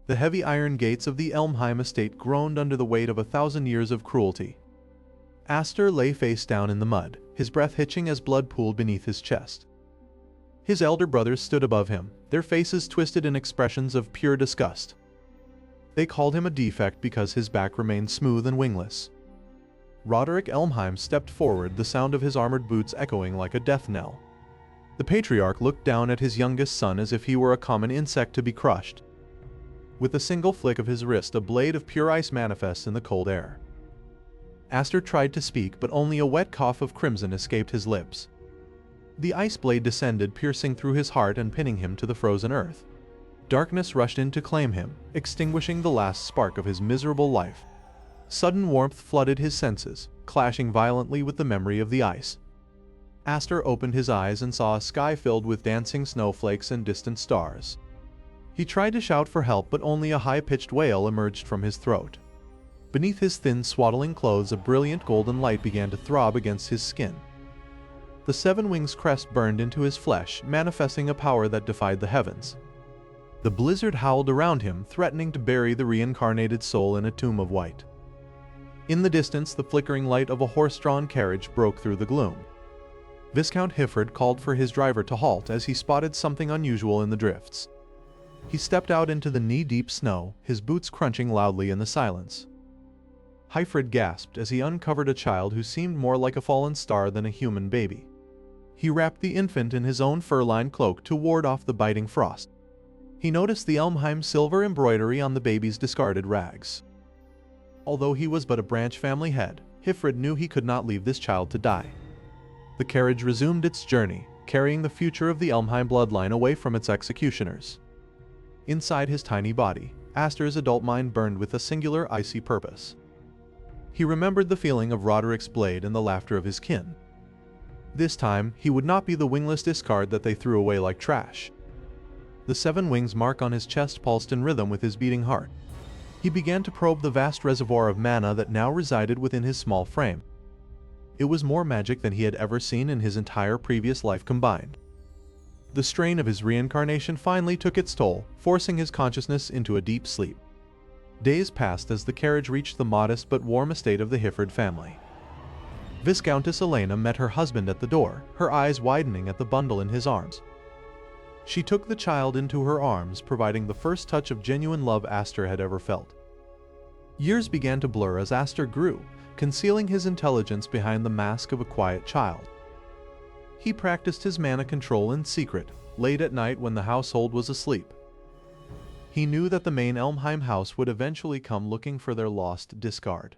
The heavy iron gates of the Elmheim estate groaned under the weight of 1,000 years of cruelty. Aster lay face down in the mud, his breath hitching as blood pooled beneath his chest. His elder brothers stood above him, their faces twisted in expressions of pure disgust. They called him a defect because his back remained smooth and wingless. Roderick Elmheim stepped forward, the sound of his armored boots echoing like a death knell. The patriarch looked down at his youngest son as if he were a common insect to be crushed. With a single flick of his wrist, a blade of pure ice manifests in the cold air. Aster tried to speak, but only a wet cough of crimson escaped his lips. The ice blade descended, piercing through his heart and pinning him to the frozen earth. Darkness rushed in to claim him, extinguishing the last spark of his miserable life. Sudden warmth flooded his senses, clashing violently with the memory of the ice. Aster opened his eyes and saw a sky filled with dancing snowflakes and distant stars. He tried to shout for help, but only a high-pitched wail emerged from his throat. Beneath his thin, swaddling clothes, a brilliant golden light began to throb against his skin. The seven wings crest burned into his flesh, manifesting a power that defied the heavens. The blizzard howled around him, threatening to bury the reincarnated soul in a tomb of white. In the distance, the flickering light of a horse-drawn carriage broke through the gloom. Viscount Hifred called for his driver to halt as he spotted something unusual in the drifts. He stepped out into the knee-deep snow, his boots crunching loudly in the silence. Hifred gasped as he uncovered a child who seemed more like a fallen star than a human baby. He wrapped the infant in his own fur-lined cloak to ward off the biting frost. He noticed the Elmheim silver embroidery on the baby's discarded rags. Although he was but a branch family head, Hifred knew he could not leave this child to die. The carriage resumed its journey, carrying the future of the Elmheim bloodline away from its executioners. Inside his tiny body, Aster's adult mind burned with a singular icy purpose. He remembered the feeling of Roderick's blade and the laughter of his kin. This time, he would not be the wingless discard that they threw away like trash. The seven wings mark on his chest pulsed in rhythm with his beating heart. He began to probe the vast reservoir of mana that now resided within his small frame. It was more magic than he had ever seen in his entire previous life combined. The strain of his reincarnation finally took its toll, forcing his consciousness into a deep sleep. Days passed as the carriage reached the modest but warm estate of the Hifred family. Viscountess Elena met her husband at the door, her eyes widening at the bundle in his arms. She took the child into her arms, providing the first touch of genuine love Aster had ever felt. Years began to blur as Aster grew, concealing his intelligence behind the mask of a quiet child. He practiced his mana control in secret, late at night when the household was asleep. He knew that the main Elmheim house would eventually come looking for their lost discard.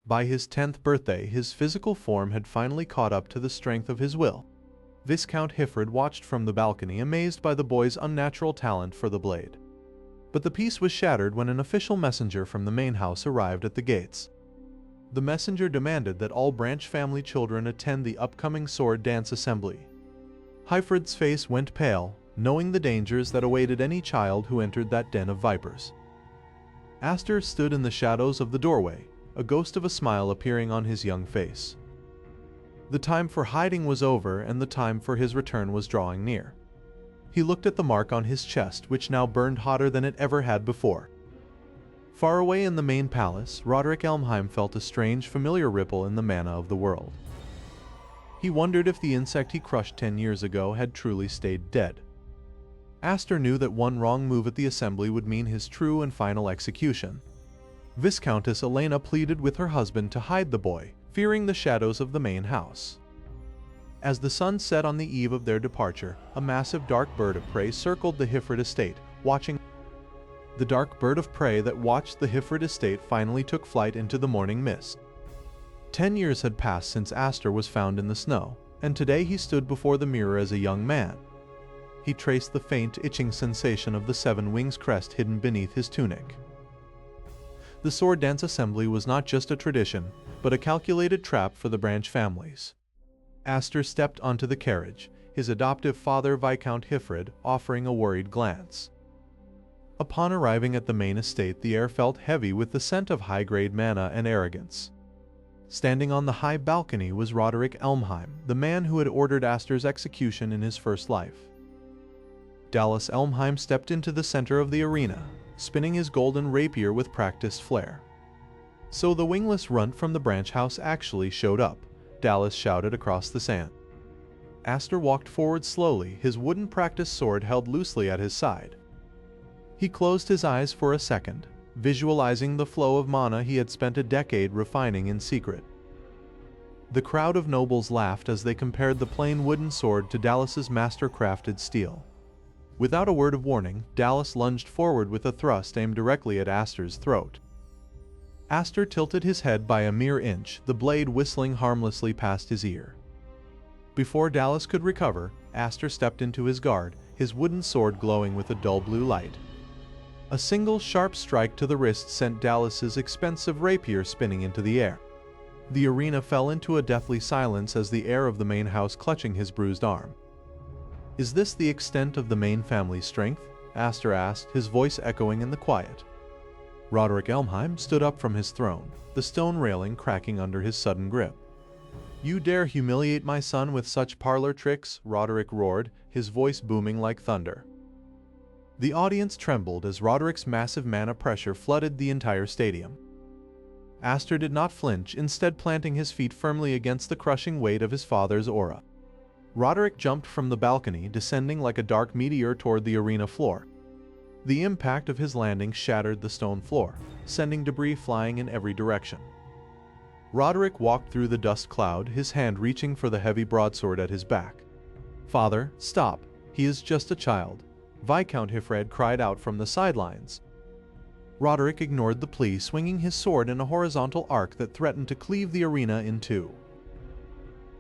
By his 10th birthday, his physical form had finally caught up to the strength of his will. Viscount Hifred watched from the balcony, amazed by the boy's unnatural talent for the blade. But the peace was shattered when an official messenger from the main house arrived at the gates. The messenger demanded that all branch family children attend the upcoming sword dance assembly. Hifred's face went pale, knowing the dangers that awaited any child who entered that den of vipers. Aster stood in the shadows of the doorway, a ghost of a smile appearing on his young face. The time for hiding was over, and the time for his return was drawing near. He looked at the mark on his chest, which now burned hotter than it ever had before. Far away in the main palace, Roderick Elmheim felt a strange, familiar ripple in the mana of the world. He wondered if the insect he crushed 10 years ago had truly stayed dead. Aster knew that one wrong move at the assembly would mean his true and final execution. Viscountess Elena pleaded with her husband to hide the boy, fearing the shadows of the main house. As the sun set on the eve of their departure, a massive dark bird of prey circled the Hifred estate, watching. The dark bird of prey that watched the Hifred estate finally took flight into the morning mist. 10 years had passed since Aster was found in the snow, and today he stood before the mirror as a young man. He traced the faint, itching sensation of the seven wings crest hidden beneath his tunic. The sword dance assembly was not just a tradition, but a calculated trap for the branch families. Aster stepped onto the carriage, his adoptive father Viscount Hifred offering a worried glance. Upon arriving at the main estate, the air felt heavy with the scent of high-grade mana and arrogance. Standing on the high balcony was Roderick Elmheim, the man who had ordered Aster's execution in his first life. Dallas Elmheim stepped into the center of the arena, spinning his golden rapier with practiced flair. "So the wingless runt from the branch house actually showed up," Dallas shouted across the sand. Aster walked forward slowly, his wooden practice sword held loosely at his side. He closed his eyes for a second, visualizing the flow of mana he had spent a decade refining in secret. The crowd of nobles laughed as they compared the plain wooden sword to Dallas's master-crafted steel. Without a word of warning, Dallas lunged forward with a thrust aimed directly at Aster's throat. Aster tilted his head by a mere inch, the blade whistling harmlessly past his ear. Before Dallas could recover, Aster stepped into his guard, his wooden sword glowing with a dull blue light. A single sharp strike to the wrist sent Dallas's expensive rapier spinning into the air. The arena fell into a deathly silence as the heir of the main house clutching his bruised arm. "Is this the extent of the main family's strength?" Aster asked, his voice echoing in the quiet. Roderick Elmheim stood up from his throne, the stone railing cracking under his sudden grip. "You dare humiliate my son with such parlor tricks?" Roderick roared, his voice booming like thunder. The audience trembled as Roderick's massive mana pressure flooded the entire stadium. Aster did not flinch, instead planting his feet firmly against the crushing weight of his father's aura. Roderick jumped from the balcony, descending like a dark meteor toward the arena floor. The impact of his landing shattered the stone floor, sending debris flying in every direction. Roderick walked through the dust cloud, his hand reaching for the heavy broadsword at his back. "Father, stop. He is just a child," Viscount Hifred cried out from the sidelines. Roderick ignored the plea, swinging his sword in a horizontal arc that threatened to cleave the arena in two.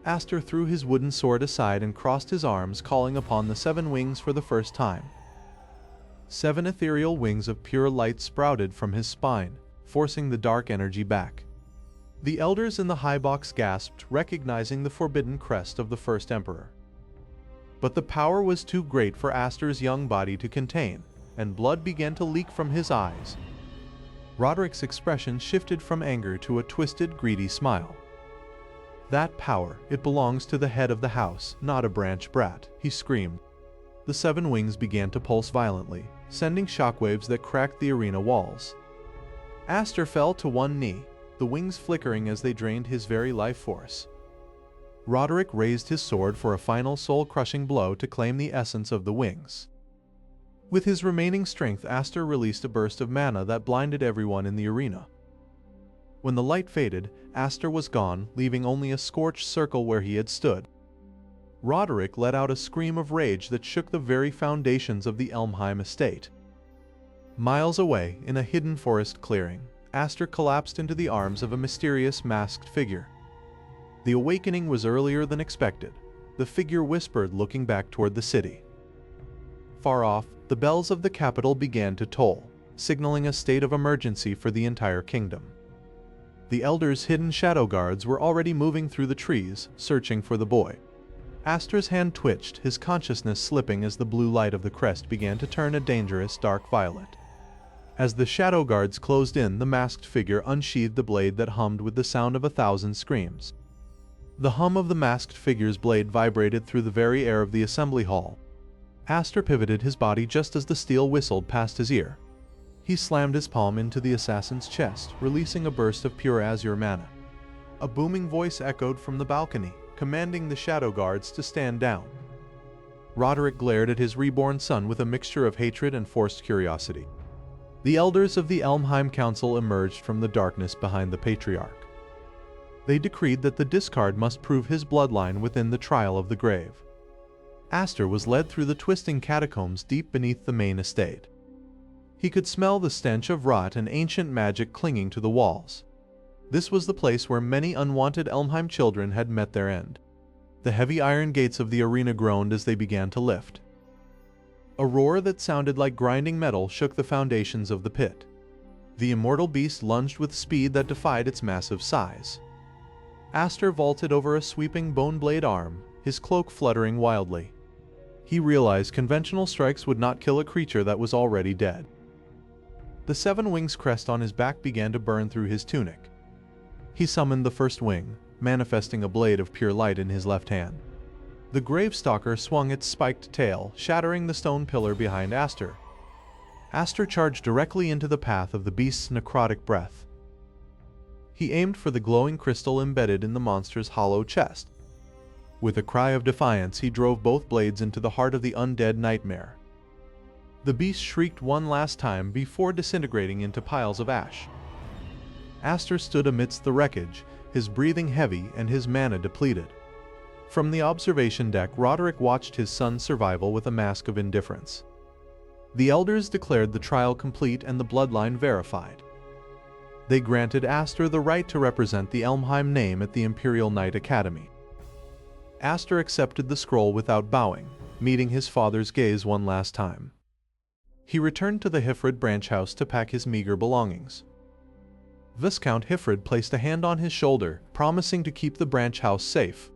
Aster threw his wooden sword aside and crossed his arms, calling upon the 7 wings for the first time. 7 ethereal wings of pure light sprouted from his spine, forcing the dark energy back. The elders in the high box gasped, recognizing the forbidden crest of the first emperor. But the power was too great for Aster's young body to contain, and blood began to leak from his eyes. Roderick's expression shifted from anger to a twisted, greedy smile. "That power, it belongs to the head of the house, not a branch brat," he screamed. The 7 wings began to pulse violently, sending shockwaves that cracked the arena walls. Aster fell to one knee, the wings flickering as they drained his very life force. Roderick raised his sword for a final soul-crushing blow to claim the essence of the wings. With his remaining strength, Aster released a burst of mana that blinded everyone in the arena. When the light faded, Aster was gone, leaving only a scorched circle where he had stood. Roderick let out a scream of rage that shook the very foundations of the Elmheim estate. Miles away, in a hidden forest clearing, Aster collapsed into the arms of a mysterious masked figure. The awakening was earlier than expected. The figure whispered, looking back toward the city. Far off, the bells of the capital began to toll, signaling a state of emergency for the entire kingdom. The elders' hidden shadow guards were already moving through the trees, searching for the boy. Aster's hand twitched, his consciousness slipping as the blue light of the crest began to turn a dangerous dark violet. As the shadow guards closed in, the masked figure unsheathed the blade that hummed with the sound of 1,000 screams. The hum of the masked figure's blade vibrated through the very air of the assembly hall. Aster pivoted his body just as the steel whistled past his ear. He slammed his palm into the assassin's chest, releasing a burst of pure azure mana. A booming voice echoed from the balcony, commanding the shadow guards to stand down. Roderick glared at his reborn son with a mixture of hatred and forced curiosity. The elders of the Elmheim Council emerged from the darkness behind the patriarch. They decreed that the discard must prove his bloodline within the trial of the grave. Aster was led through the twisting catacombs deep beneath the main estate. He could smell the stench of rot and ancient magic clinging to the walls. This was the place where many unwanted Elmheim children had met their end. The heavy iron gates of the arena groaned as they began to lift. A roar that sounded like grinding metal shook the foundations of the pit. The immortal beast lunged with speed that defied its massive size. Aster vaulted over a sweeping bone blade arm, his cloak fluttering wildly. He realized conventional strikes would not kill a creature that was already dead. The 7 wings crest on his back began to burn through his tunic. He summoned the first wing, manifesting a blade of pure light in his left hand. The Gravestalker swung its spiked tail, shattering the stone pillar behind Aster. Aster charged directly into the path of the beast's necrotic breath. He aimed for the glowing crystal embedded in the monster's hollow chest. With a cry of defiance, he drove both blades into the heart of the undead nightmare. The beast shrieked one last time before disintegrating into piles of ash. Aster stood amidst the wreckage, his breathing heavy and his mana depleted. From the observation deck, Roderick watched his son's survival with a mask of indifference. The elders declared the trial complete and the bloodline verified. They granted Aster the right to represent the Elmheim name at the Imperial Knight Academy. Aster accepted the scroll without bowing, meeting his father's gaze one last time. He returned to the Hifrid branch house to pack his meager belongings. Viscount Hifrid placed a hand on his shoulder, promising to keep the branch house safe.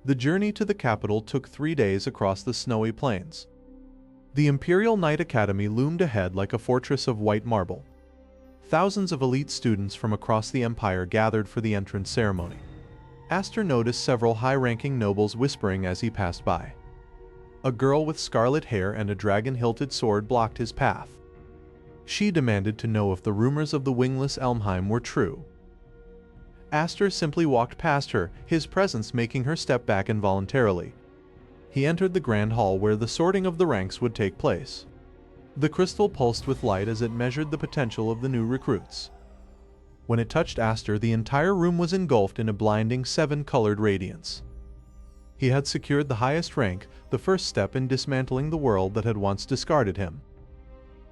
The journey to the capital took 3 days across the snowy plains. The Imperial Knight Academy loomed ahead like a fortress of white marble. Thousands of elite students from across the empire gathered for the entrance ceremony. Aster noticed several high-ranking nobles whispering as he passed by. A girl with scarlet hair and a dragon-hilted sword blocked his path. She demanded to know if the rumors of the Wingless Elmheim were true. Aster simply walked past her, his presence making her step back involuntarily. He entered the grand hall where the sorting of the ranks would take place. The crystal pulsed with light as it measured the potential of the new recruits. When it touched Aster, the entire room was engulfed in a blinding 7-colored radiance. He had secured the highest rank, the first step in dismantling the world that had once discarded him.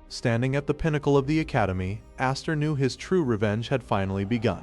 Standing at the pinnacle of the academy, Aster knew his true revenge had finally begun.